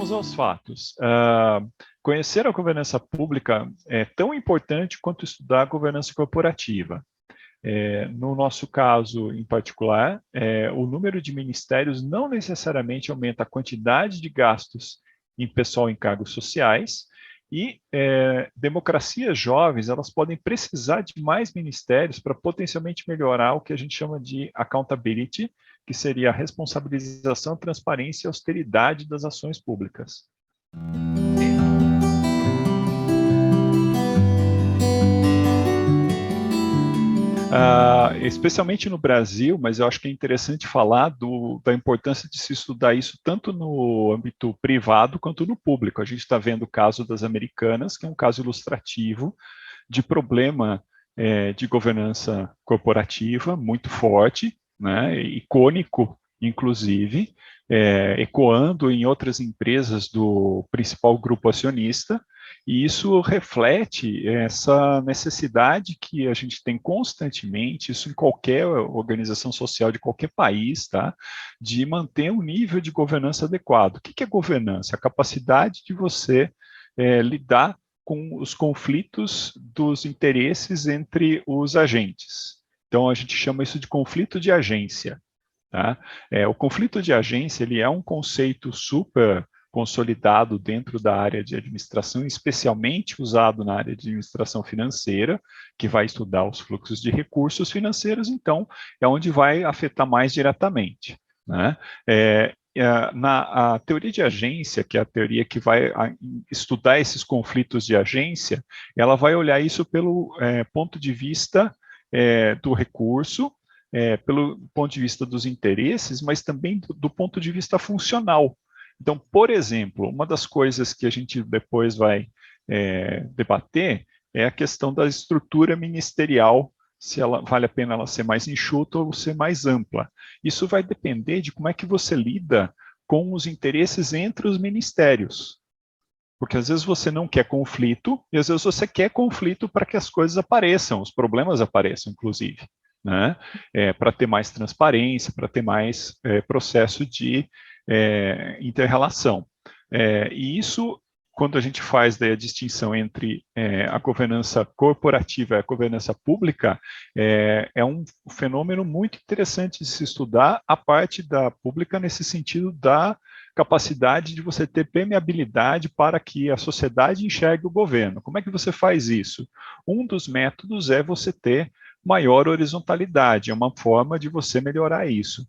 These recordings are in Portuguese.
vamos aos fatos. Conhecer a governança pública é tão importante quanto estudar a governança corporativa. No nosso caso em particular, o número de ministérios não necessariamente aumenta a quantidade de gastos em pessoal em cargos sociais, e democracias jovens elas podem precisar de mais ministérios para potencialmente melhorar o que a gente chama de accountability, que seria a responsabilização, transparência e austeridade das ações públicas. Especialmente no Brasil, mas eu acho que é interessante falar da importância de se estudar isso tanto no âmbito privado quanto no público. A gente está vendo o caso das Americanas, que é um caso ilustrativo de problema de governança corporativa muito forte, né, icônico, inclusive, ecoando em outras empresas do principal grupo acionista, e isso reflete essa necessidade que a gente tem constantemente, isso em qualquer organização social de qualquer país, tá? De manter um nível de governança adequado. O que é governança? A capacidade de você lidar com os conflitos dos interesses entre os agentes. Então, a gente chama isso de conflito de agência. Tá? O conflito de agência ele é um conceito super consolidado dentro da área de administração, especialmente usado na área de administração financeira, que vai estudar os fluxos de recursos financeiros, então, é onde vai afetar mais diretamente. Né? Na teoria de agência, que é a teoria que vai estudar esses conflitos de agência, ela vai olhar isso pelo ponto de vista do recurso, pelo ponto de vista dos interesses, mas também do ponto de vista funcional. Então, por exemplo, uma das coisas que a gente depois vai debater é a questão da estrutura ministerial, se ela vale a pena ela ser mais enxuta ou ser mais ampla. Isso vai depender de como é que você lida com os interesses entre os ministérios. Porque às vezes você não quer conflito, e às vezes você quer conflito para que as coisas apareçam, os problemas apareçam, inclusive. Né? Para ter mais transparência, para ter mais processo de inter-relação. E isso, quando a gente faz daí a distinção entre a governança corporativa e a governança pública, é um fenômeno muito interessante de se estudar a parte da pública nesse sentido da capacidade de você ter permeabilidade para que a sociedade enxergue o governo. Como é que você faz isso? Um dos métodos é você ter maior horizontalidade, é uma forma de você melhorar isso.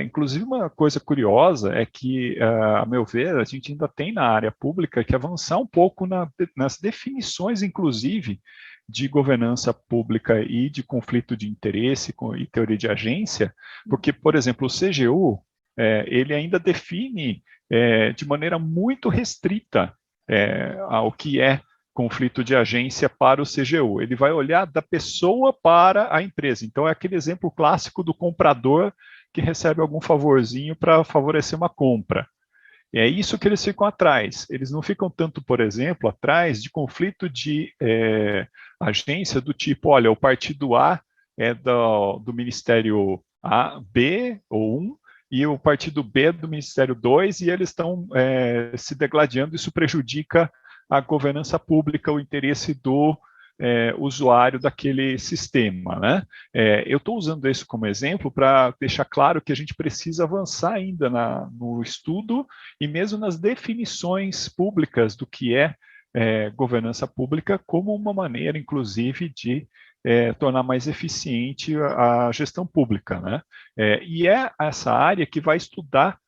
Inclusive, uma coisa curiosa é que, a meu ver, a gente ainda tem na área pública que avançar um pouco nas definições, inclusive, de governança pública e de conflito de interesse e teoria de agência, porque, por exemplo, o CGU, ele ainda define de maneira muito restrita o que é conflito de agência para o CGU. Ele vai olhar da pessoa para a empresa. Então, é aquele exemplo clássico do comprador que recebe algum favorzinho para favorecer uma compra. É isso que eles ficam atrás. Eles não ficam tanto, por exemplo, atrás de conflito de agência do tipo, olha, o partido A é do Ministério A, B ou 1, e o partido B é do Ministério 2, e eles estão se degladiando, isso prejudica a governança pública, o interesse do usuário daquele sistema. Né? Eu estou usando isso como exemplo para deixar claro que a gente precisa avançar ainda no estudo e mesmo nas definições públicas do que é governança pública como uma maneira, inclusive, de tornar mais eficiente a gestão pública. Né? E é essa área que vai estudar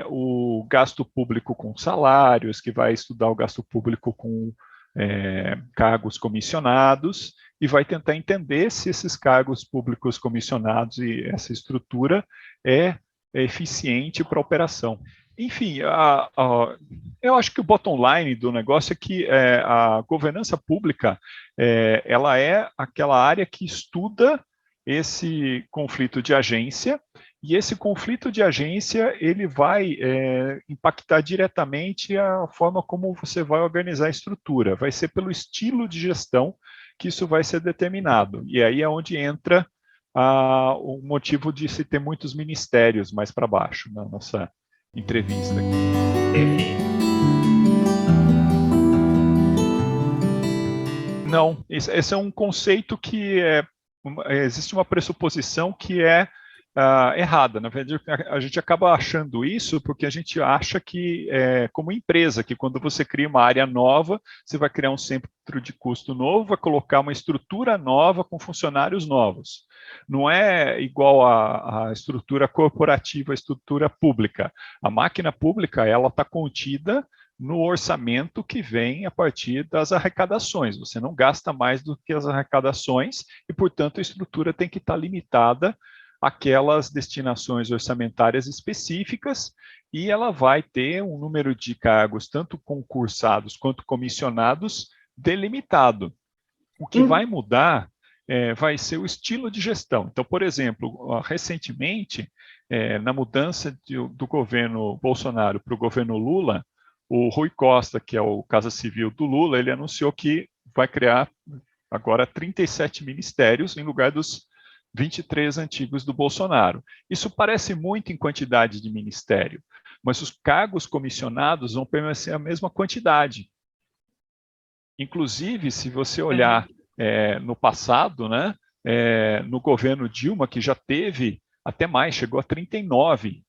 o gasto público com salários, que vai estudar o gasto público com cargos comissionados, e vai tentar entender se esses cargos públicos comissionados e essa estrutura é eficiente para a operação. Enfim, eu acho que o bottom line do negócio é que a governança pública ela é aquela área que estuda esse conflito de agência, e esse conflito de agência ele vai impactar diretamente a forma como você vai organizar a estrutura. Vai ser pelo estilo de gestão que isso vai ser determinado. E aí é onde entra o motivo de se ter muitos ministérios mais para baixo na nossa entrevista. Perfeito. Não, esse é um conceito que existe uma pressuposição que é errada. Na verdade, a gente acaba achando isso porque a gente acha que, como empresa, que quando você cria uma área nova, você vai criar um centro de custo novo, vai colocar uma estrutura nova com funcionários novos. Não é igual à estrutura corporativa, à estrutura pública. A máquina pública, ela está contida no orçamento que vem a partir das arrecadações. Você não gasta mais do que as arrecadações e, portanto, a estrutura tem que estar limitada àquelas destinações orçamentárias específicas e ela vai ter um número de cargos, tanto concursados quanto comissionados, delimitado. O que vai mudar vai ser o estilo de gestão. Então, por exemplo, recentemente, na mudança do governo Bolsonaro para o governo Lula, o Rui Costa, que é o Casa Civil do Lula, ele anunciou que vai criar agora 37 ministérios em lugar dos 23 antigos do Bolsonaro. Isso parece muito em quantidade de ministério, mas os cargos comissionados vão permanecer a mesma quantidade. Inclusive, se você olhar no passado, né, no governo Dilma, que já teve até mais, chegou a 39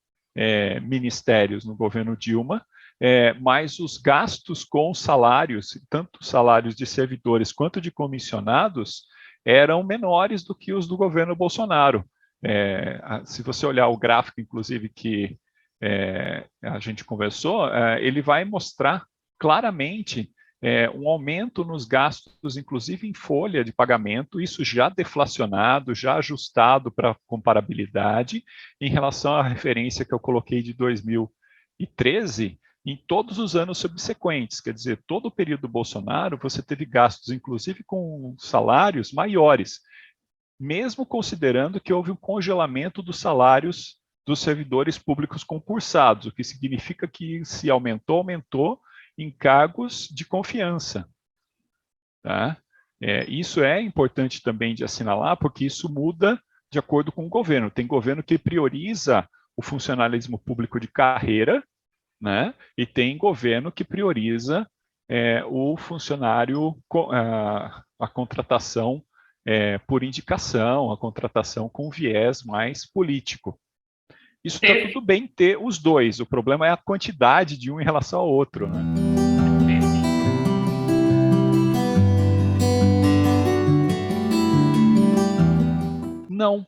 ministérios no governo Dilma, mas os gastos com salários, tanto salários de servidores quanto de comissionados, eram menores do que os do governo Bolsonaro. Se você olhar o gráfico, inclusive, que a gente conversou, ele vai mostrar claramente um aumento nos gastos, inclusive em folha de pagamento, isso já deflacionado, já ajustado para comparabilidade, em relação à referência que eu coloquei de 2013, em todos os anos subsequentes. Quer dizer, todo o período Bolsonaro, você teve gastos, inclusive com salários maiores, mesmo considerando que houve um congelamento dos salários dos servidores públicos concursados, o que significa que se aumentou, aumentou em cargos de confiança. Tá? Isso é importante também de assinalar, porque isso muda de acordo com o governo. Tem governo que prioriza o funcionalismo público de carreira, né? E tem governo que prioriza o funcionário, a contratação por indicação, a contratação com viés mais político. Isso está tudo bem ter os dois, o problema é a quantidade de um em relação ao outro, né? Não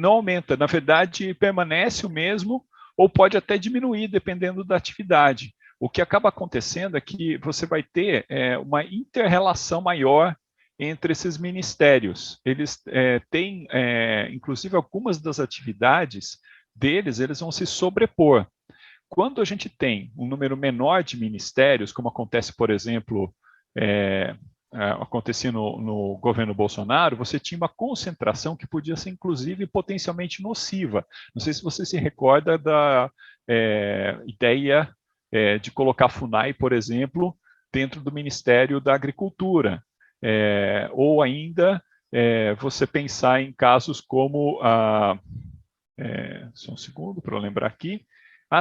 aumenta. Na verdade, permanece o mesmo ou pode até diminuir, dependendo da atividade. O que acaba acontecendo é que você vai ter uma inter-relação maior entre esses ministérios. Eles têm, inclusive, algumas das atividades deles, eles vão se sobrepor. Quando a gente tem um número menor de ministérios, como acontece, por exemplo, acontecia no governo Bolsonaro, você tinha uma concentração que podia ser, inclusive, potencialmente nociva. Não sei se você se recorda da ideia de colocar a FUNAI, por exemplo, dentro do Ministério da Agricultura. Ou ainda você pensar em casos como só um segundo para eu lembrar aqui.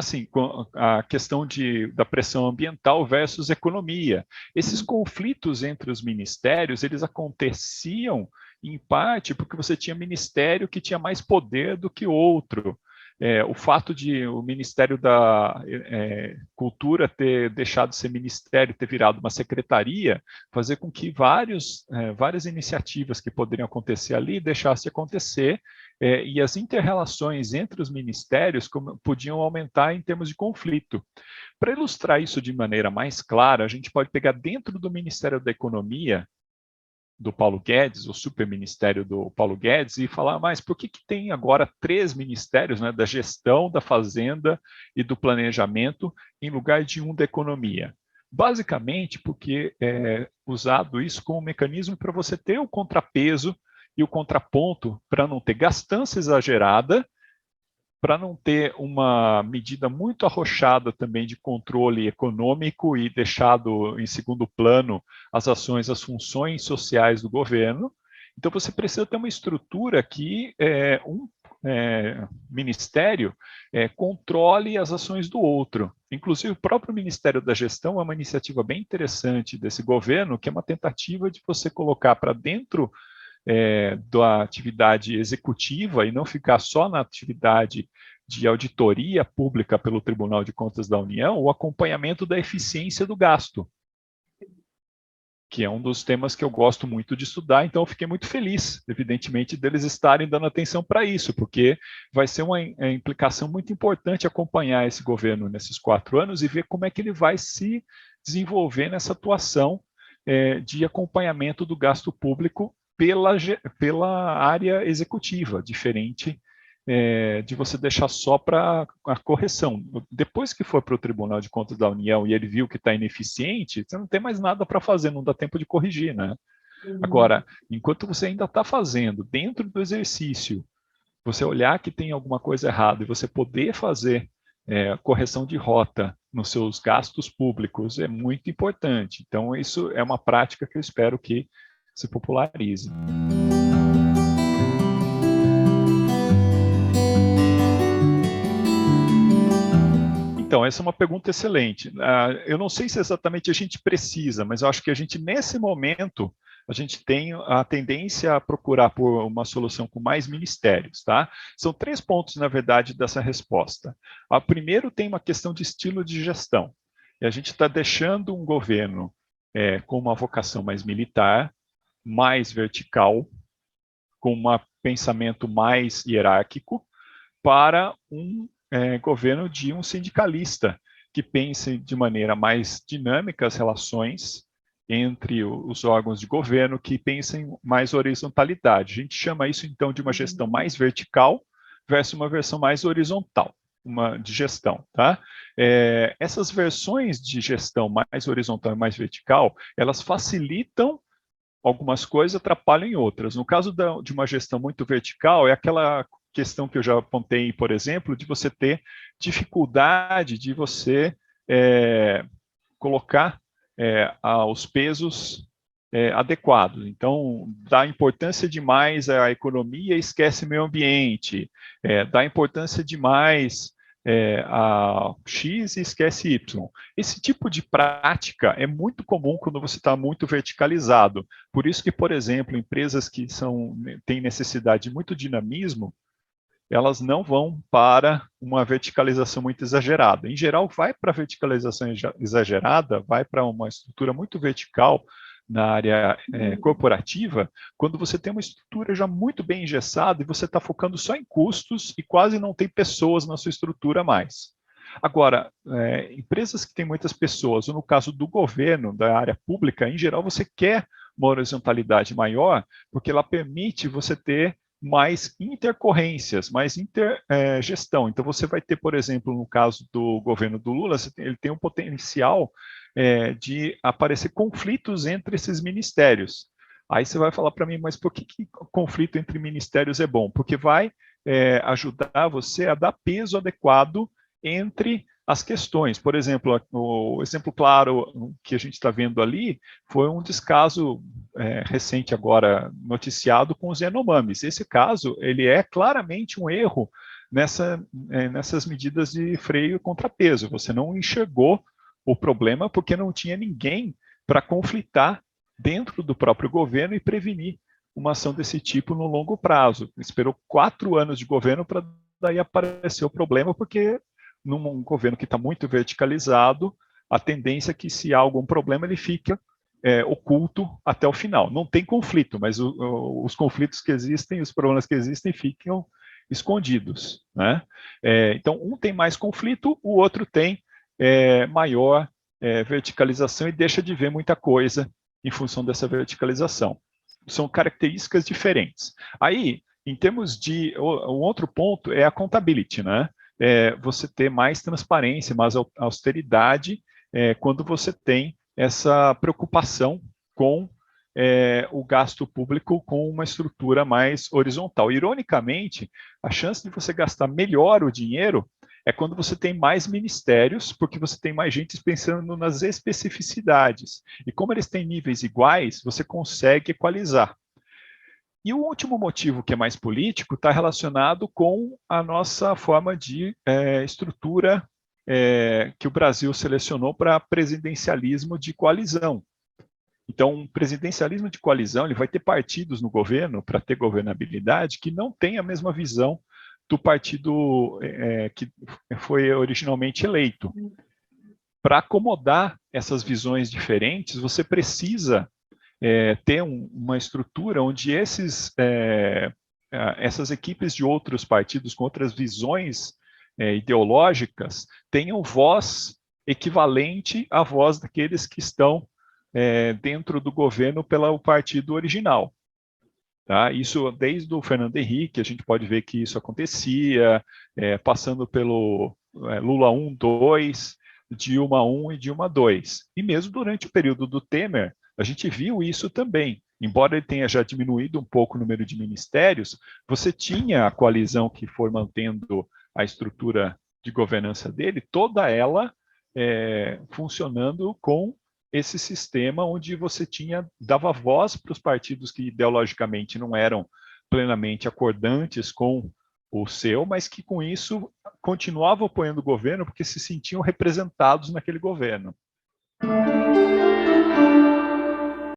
Sim, a questão da pressão ambiental versus economia. Esses conflitos entre os ministérios, eles aconteciam, em parte, porque você tinha ministério que tinha mais poder do que outro. O fato de o Ministério da Cultura ter deixado de ser ministério, ter virado uma secretaria, fazer com que várias iniciativas que poderiam acontecer ali deixassem de acontecer, e as inter-relações entre os ministérios podiam aumentar em termos de conflito. Para ilustrar isso de maneira mais clara, a gente pode pegar dentro do Ministério da Economia, do Paulo Guedes, o superministério do Paulo Guedes, e falar, mas por que tem agora 3 ministérios, né, da gestão, da fazenda e do planejamento, em lugar de um da economia? Basicamente porque é usado isso como um mecanismo para você ter o contrapeso e o contraponto para não ter gastança exagerada, para não ter uma medida muito arrochada também de controle econômico e deixado em segundo plano as ações, as funções sociais do governo. Então, você precisa ter uma estrutura que ministério controle as ações do outro. Inclusive, o próprio Ministério da Gestão é uma iniciativa bem interessante desse governo, que é uma tentativa de você colocar para dentro da atividade executiva e não ficar só na atividade de auditoria pública pelo Tribunal de Contas da União, o acompanhamento da eficiência do gasto, que é um dos temas que eu gosto muito de estudar, então eu fiquei muito feliz, evidentemente, deles estarem dando atenção para isso, porque vai ser uma implicação muito importante acompanhar esse governo nesses 4 anos e ver como é que ele vai se desenvolver nessa atuação de acompanhamento do gasto público pela área executiva, diferente de você deixar só para a correção. Depois que for para o Tribunal de Contas da União e ele viu que está ineficiente, você não tem mais nada para fazer, não dá tempo de corrigir, né? Agora, enquanto você ainda está fazendo, dentro do exercício, você olhar que tem alguma coisa errada e você poder fazer correção de rota nos seus gastos públicos é muito importante. Então, isso é uma prática que eu espero que se popularize. Então, essa é uma pergunta excelente. Eu não sei se exatamente a gente precisa, mas eu acho que a gente, nesse momento, a gente tem a tendência a procurar por uma solução com mais ministérios, tá? São 3 pontos, na verdade, dessa resposta. Primeiro, tem uma questão de estilo de gestão. E a gente está deixando um governo com uma vocação mais militar, mais vertical, com um pensamento mais hierárquico, para um governo de um sindicalista que pense de maneira mais dinâmica as relações entre os órgãos de governo, que pensem mais horizontalidade. A gente chama isso, então, de uma gestão mais vertical versus uma versão mais horizontal, de gestão, tá? Essas versões de gestão mais horizontal e mais vertical, elas facilitam algumas coisas, atrapalham em outras. No caso de uma gestão muito vertical, é aquela questão que eu já apontei, por exemplo, de você ter dificuldade de você colocar os pesos adequados. Então, dá importância demais à economia e esquece meio ambiente, dá importância demais a X e esquece Y. Esse tipo de prática é muito comum quando você está muito verticalizado. Por isso que, por exemplo, empresas que têm necessidade de muito dinamismo, elas não vão para uma verticalização muito exagerada. Em geral, vai para a verticalização exagerada, vai para uma estrutura muito vertical na área corporativa, quando você tem uma estrutura já muito bem engessada e você está focando só em custos e quase não tem pessoas na sua estrutura mais. Agora, empresas que têm muitas pessoas, ou no caso do governo, da área pública, em geral, você quer uma horizontalidade maior, porque ela permite você ter mais intercorrências, mais intergestão. Então, você vai ter, por exemplo, no caso do governo do Lula, ele tem um potencial de aparecer conflitos entre esses ministérios. Aí você vai falar para mim, mas por que conflito entre ministérios é bom? Porque vai ajudar você a dar peso adequado entre as questões. Por exemplo, o exemplo claro que a gente está vendo ali foi um descaso recente agora noticiado com os Yanomamis. Esse caso, ele é claramente um erro nessas medidas de freio e contrapeso. Você não enxergou o problema porque não tinha ninguém para conflitar dentro do próprio governo e prevenir uma ação desse tipo no longo prazo. Esperou 4 anos de governo para daí aparecer o problema, porque num governo que está muito verticalizado, a tendência é que se há algum problema, ele fica oculto até o final. Não tem conflito, mas os conflitos que existem, os problemas que existem, ficam escondidos, né? Então, um tem mais conflito, o outro tem maior verticalização e deixa de ver muita coisa em função dessa verticalização. São características diferentes. Aí, em termos de... Um outro ponto é a accountability, né? Você ter mais transparência, mais austeridade, quando você tem essa preocupação com o gasto público com uma estrutura mais horizontal. Ironicamente, a chance de você gastar melhor o dinheiro é quando você tem mais ministérios, porque você tem mais gente pensando nas especificidades. E como eles têm níveis iguais, você consegue equalizar. E o último motivo, que é mais político, está relacionado com a nossa forma de estrutura que o Brasil selecionou para presidencialismo de coalizão. Então, um presidencialismo de coalizão, ele vai ter partidos no governo, para ter governabilidade, que não tem a mesma visão do partido que foi originalmente eleito. Para acomodar essas visões diferentes, você precisa ter uma estrutura onde essas equipes de outros partidos com outras visões ideológicas tenham voz equivalente à voz daqueles que estão dentro do governo pelo partido original. Tá? Isso desde o Fernando Henrique, a gente pode ver que isso acontecia, passando pelo Lula 1, 2, Dilma 1 e Dilma 2. E mesmo durante o período do Temer, a gente viu isso também. Embora ele tenha já diminuído um pouco o número de ministérios, você tinha a coalizão que foi mantendo a estrutura de governança dele, toda ela funcionando com esse sistema onde você dava voz para os partidos que ideologicamente não eram plenamente acordantes com o seu, mas que com isso continuavam apoiando o governo porque se sentiam representados naquele governo.